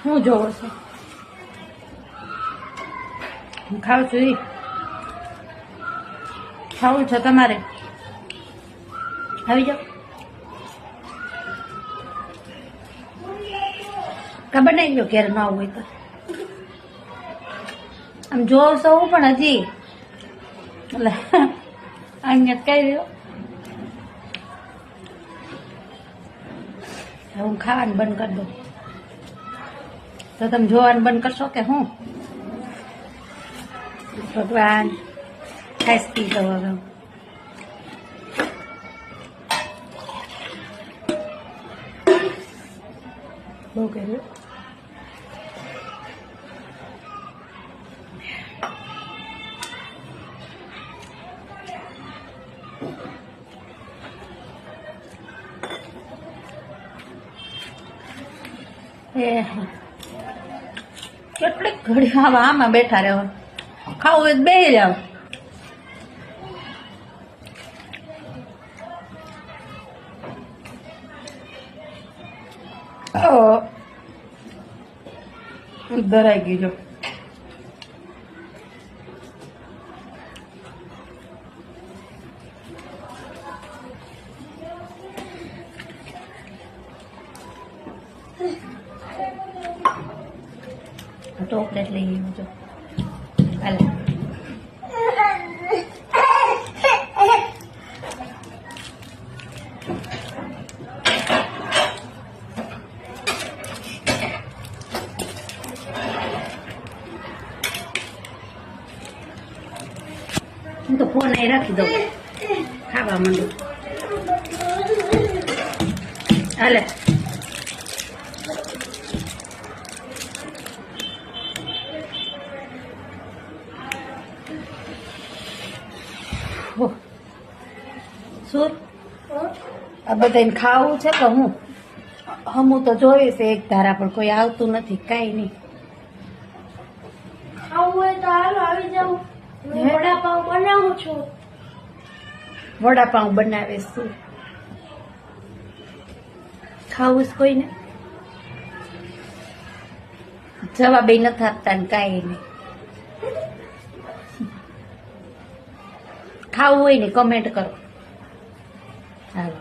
હું જોવો છો? હું ખાઉં છું. ઈ ખાવું છે તમારે? આવી જાઓ. કા બનાવી લો ઘેર ના હોય તો. આમ જોઉં છું પણ હજી એટલે અહીંયા કઈ રહ્યો. હું ખાવાનું બંધ કરી દઉં તો તમે જોવાનું બંધ કરશો કે હું? ભગવાન ખાસ પી દઉં હવે. બહુ કર્યું. કેટલીક ઘડી આમાં બેઠા રહો. ખાવું હોય તો બેસી જાવ. ધરાઈ ગયું જો. ચોકલેટ લઈ ગયું જો. હાલે હું તો ફોન અહીં રાખી દઉં. ખાવા માંડું. હાલે શું આ બધાને ખાવું છે કે હું હમું તો જોઈશ એક ધારા પણ કોઈ આવતું નથી. કાંઈ નહીં. ખાવું હોય તો હાલો આવી જાવ. વડાપાઉં બનાવું છું. વડાપાઉં બનાવે શું? ખાવું છે કોઈને? જવાબ નથી આપતા ને કાંઈ નહીં. ખાવું હોય ને કમેન્ટ કરો. હાલો.